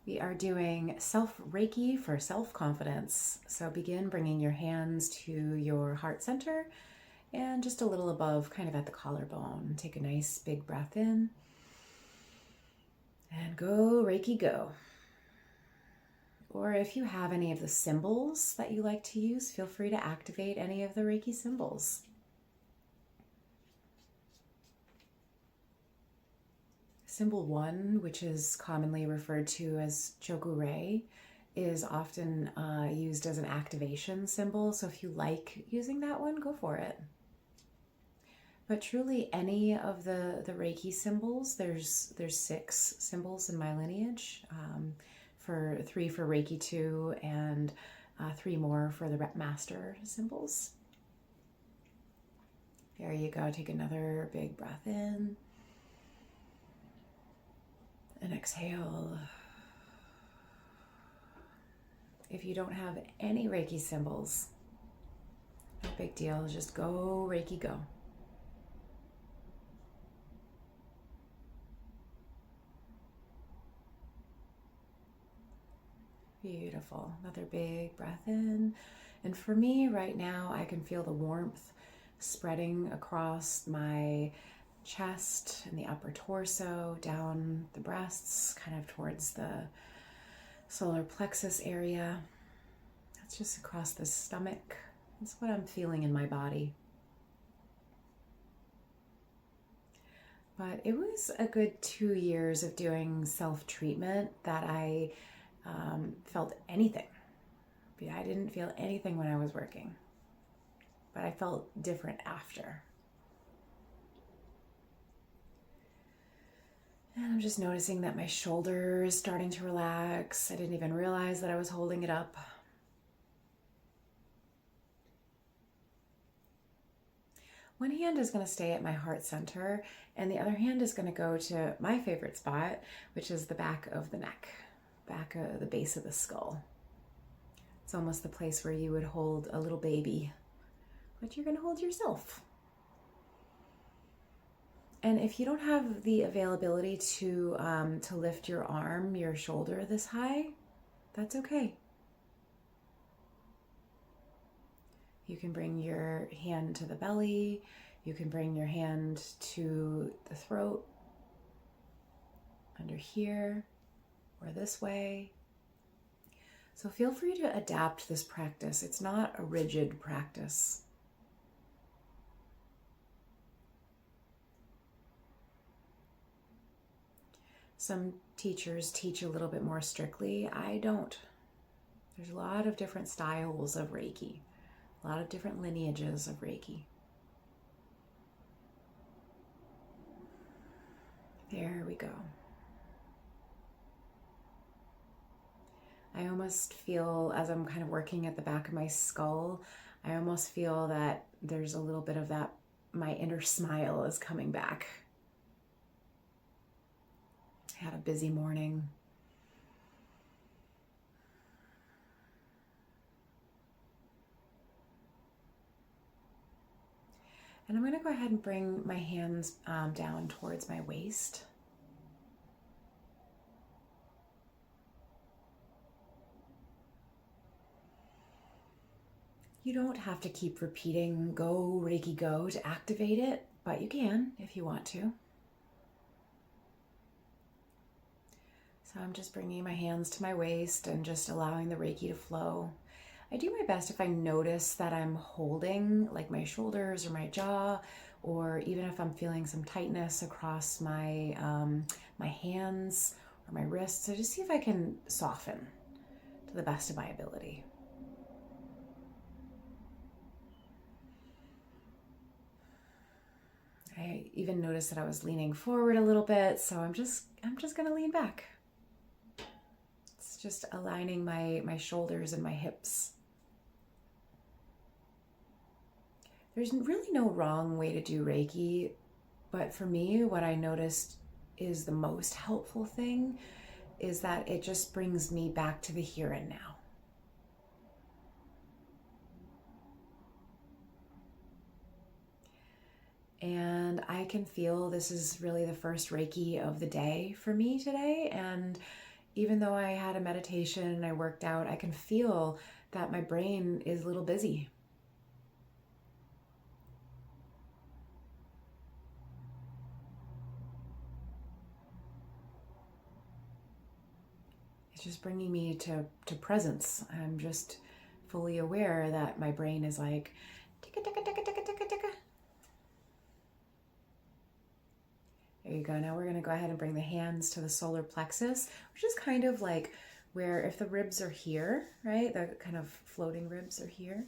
We are doing self-Reiki for self-confidence. So begin bringing your hands to your heart center and just a little above, kind of at the collarbone. Take a nice big breath in and go Reiki go. Or if you have any of the symbols that you like to use, feel free to activate any of the Reiki symbols. Symbol 1, which is commonly referred to as Choku-rei, is often used as an activation symbol. So if you like using that one, go for it. But truly, any of the Reiki symbols, there's 6 symbols in my lineage, for 3 for Reiki 2 and 3 more for the master symbols. There you go. Take another big breath in. And exhale. If you don't have any Reiki symbols, no big deal. Just go Reiki go. Beautiful. Another big breath in. And for me right now, I can feel the warmth spreading across my chest and the upper torso, down the breasts, kind of towards the solar plexus area. That's just across the stomach. That's what I'm feeling in my body. But it was a good 2 years of doing self-treatment that I felt anything. I didn't feel anything when I was working, but I felt different after. And I'm just noticing that my shoulder is starting to relax. I didn't even realize that I was holding it up. One hand is going to stay at my heart center, and the other hand is going to go to my favorite spot, which is the back of the neck, back of the base of the skull. It's almost the place where you would hold a little baby, but you're going to hold yourself. And if you don't have the availability to lift your arm, your shoulder this high, that's okay. You can bring your hand to the belly. You can bring your hand to the throat, under here, or this way. So feel free to adapt this practice. It's not a rigid practice. Some teachers teach a little bit more strictly. I don't. There's a lot of different styles of Reiki, a lot of different lineages of Reiki. There we go. I almost feel, as I'm kind of working at the back of my skull, I almost feel that there's a little bit of that, my inner smile is coming back. I had a busy morning. And I'm going to go ahead and bring my hands down towards my waist. You don't have to keep repeating go Reiki go to activate it, but you can if you want to. So I'm just bringing my hands to my waist and just allowing the Reiki to flow. I do my best if I notice that I'm holding like my shoulders or my jaw, or even if I'm feeling some tightness across my my hands or my wrists. So just see if I can soften to the best of my ability. I even noticed that I was leaning forward a little bit, so I'm just going to lean back. It's just aligning my shoulders and my hips. There's really no wrong way to do Reiki, but for me, what I noticed is the most helpful thing is that it just brings me back to the here and now. And I can feel this is really the first Reiki of the day for me today. And even though I had a meditation and I worked out, I can feel that my brain is a little busy. It's just bringing me to presence. I'm just fully aware that my brain is like, ticka, ticka, ticka, ticka, ticka, ticka. There you go. Now we're going to go ahead and bring the hands to the solar plexus, which is kind of like where if the ribs are here, right, the kind of floating ribs are here.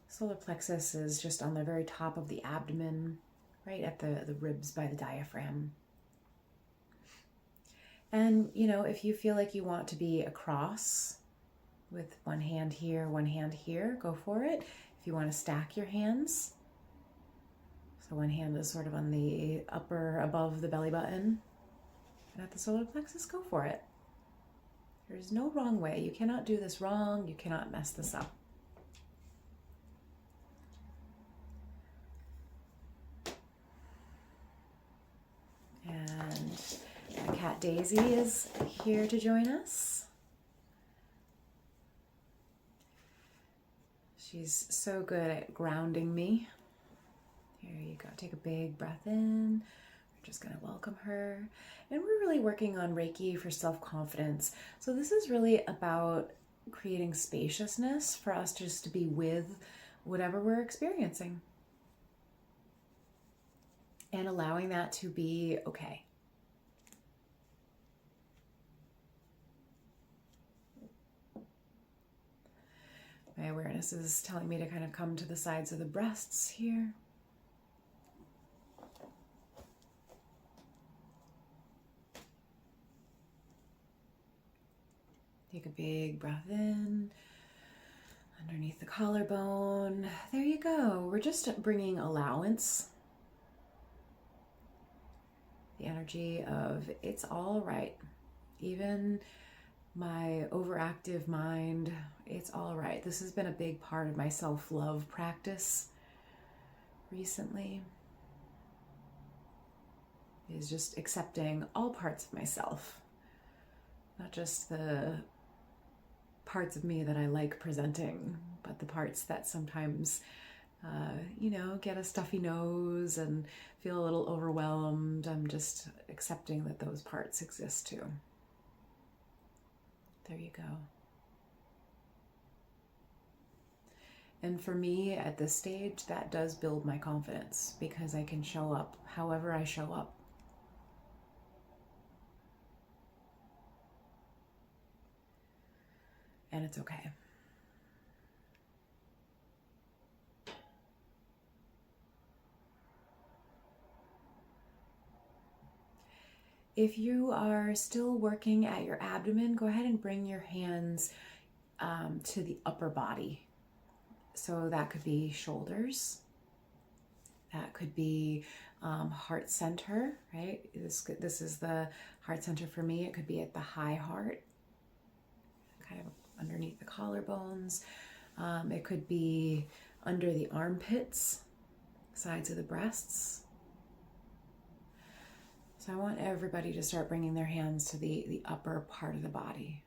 Solar plexus is just on the very top of the abdomen, right at the ribs by the diaphragm. And, you know, if you feel like you want to be across with one hand here, go for it. If you want to stack your hands, so one hand is sort of on the upper, above the belly button, and at the solar plexus, go for it. There's no wrong way. You cannot do this wrong. You cannot mess this up. And my cat Daisy is here to join us. She's so good at grounding me. Here you go. Take a big breath in. We're just going to welcome her. And we're really working on Reiki for self-confidence. So this is really about creating spaciousness for us just to be with whatever we're experiencing. And allowing that to be okay. My awareness is telling me to kind of come to the sides of the breasts here. Take a big breath in, underneath the collarbone. There you go. We're just bringing allowance. The energy of it's all right. Even my overactive mind, it's all right. This has been a big part of my self-love practice recently, is just accepting all parts of myself, not just the parts of me that I like presenting, but the parts that sometimes, get a stuffy nose and feel a little overwhelmed. I'm just accepting that those parts exist too. There you go. And for me at this stage, that does build my confidence because I can show up however I show up. And it's okay. If you are still working at your abdomen, go ahead and bring your hands to the upper body. So that could be shoulders. That could be heart center, right? This is the heart center for me. It could be at the high heart, kind of underneath the collarbones. It could be under the armpits, sides of the breasts. So I want everybody to start bringing their hands to the upper part of the body.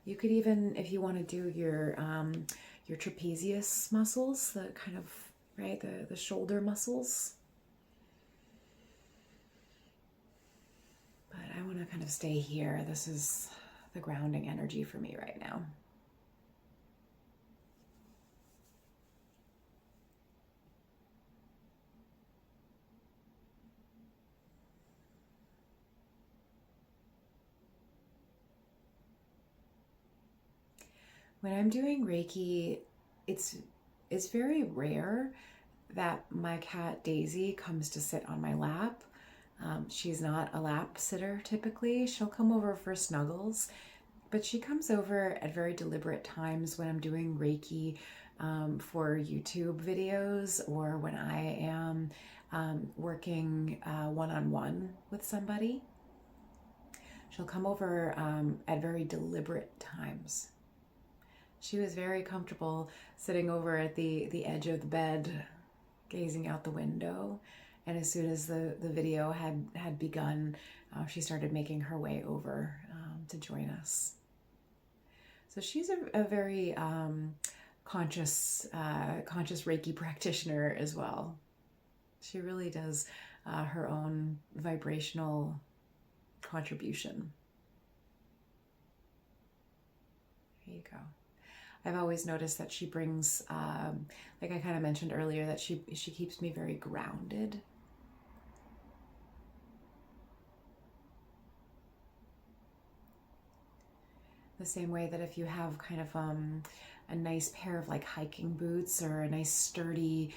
You could even, if you want to do your trapezius muscles, the kind of, right, the shoulder muscles. But I want to kind of stay here. This is the grounding energy for me right now. When I'm doing Reiki, it's very rare that my cat Daisy comes to sit on my lap. She's not a lap sitter typically. She'll come over for snuggles, but she comes over at very deliberate times when I'm doing Reiki for YouTube videos or when I am working one-on-one with somebody. She'll come over at very deliberate times. She was very comfortable sitting over at the edge of the bed, gazing out the window. And as soon as the video had begun, she started making her way over. to join us. So she's a very conscious Reiki practitioner as well. She really does her own vibrational contribution. There you go. I've always noticed that she brings, like I kind of mentioned earlier, that she keeps me very grounded. The same way that if you have kind of a nice pair of like hiking boots or a nice sturdy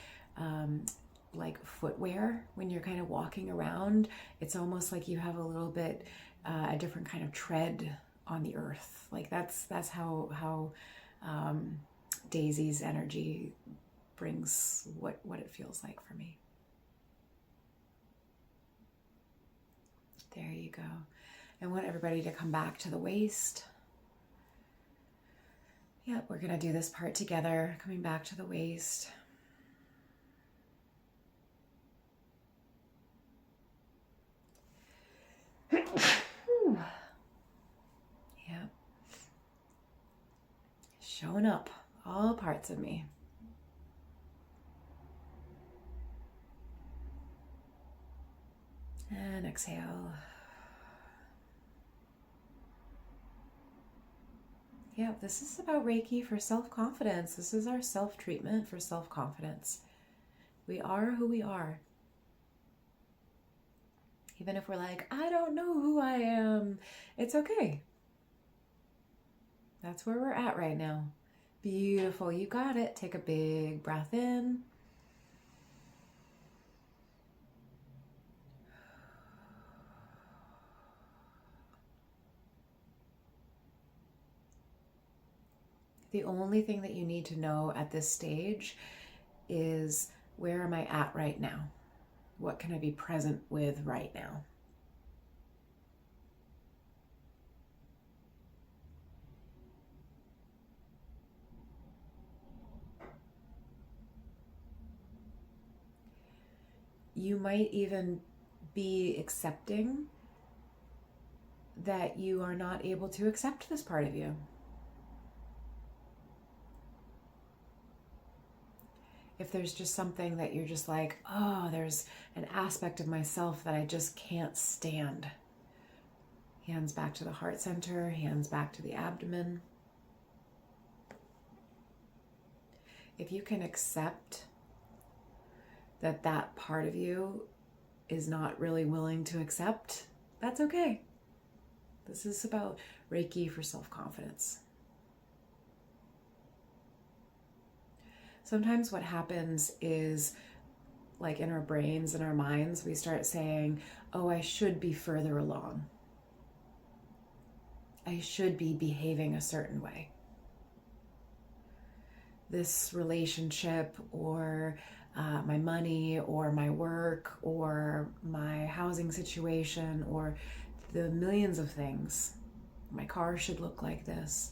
like footwear when you're kind of walking around, it's almost like you have a little bit a different kind of tread on the earth. Like that's how Daisy's energy brings what it feels like for me. There you go. I want everybody to come back to the waist. Yep, we're gonna do this part together, coming back to the waist. Yep. Showing up, all parts of me. And exhale. Yeah, this is about Reiki for self-confidence. This is our self-treatment for self-confidence. We are who we are. Even if we're like, I don't know who I am, it's okay. That's where we're at right now. Beautiful, you got it. Take a big breath in. The only thing that you need to know at this stage is, where am I at right now? What can I be present with right now? You might even be accepting that you are not able to accept this part of you. If there's just something that you're just like, oh, there's an aspect of myself that I just can't stand. Hands back to the heart center, hands back to the abdomen. If you can accept that that part of you is not really willing to accept, that's okay. This is about Reiki for self-confidence. Sometimes what happens is, like in our brains and our minds, we start saying, oh, I should be further along. I should be behaving a certain way. This relationship or my money or my work or my housing situation or the millions of things. My car should look like this.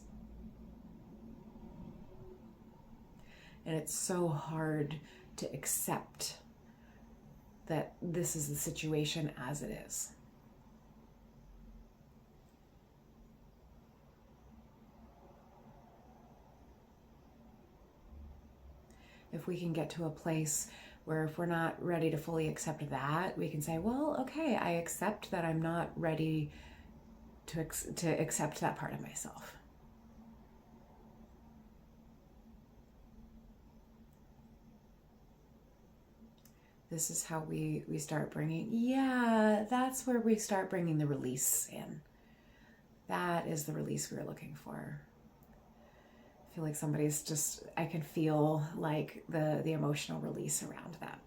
And it's so hard to accept that this is the situation as it is. If we can get to a place where if we're not ready to fully accept that, we can say, well, okay, I accept that I'm not ready to accept that part of myself. This is how we start bringing, that's where we start bringing the release in. That is the release we were looking for. I feel like somebody's just, I can feel like the emotional release around that.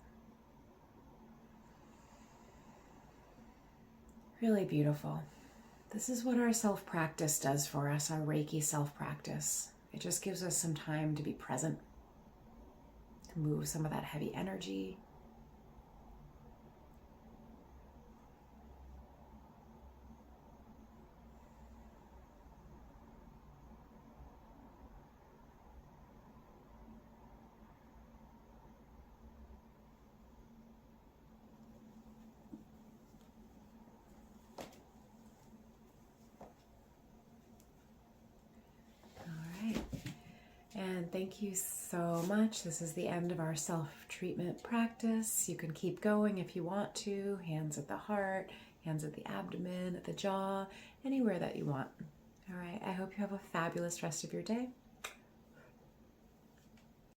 Really beautiful. This is what our self-practice does for us, our Reiki self-practice. It just gives us some time to be present, to move some of that heavy energy. And thank you so much. This is the end of our self-treatment practice. You can keep going if you want to. Hands at the heart, hands at the abdomen, at the jaw, anywhere that you want. All right, I hope you have a fabulous rest of your day.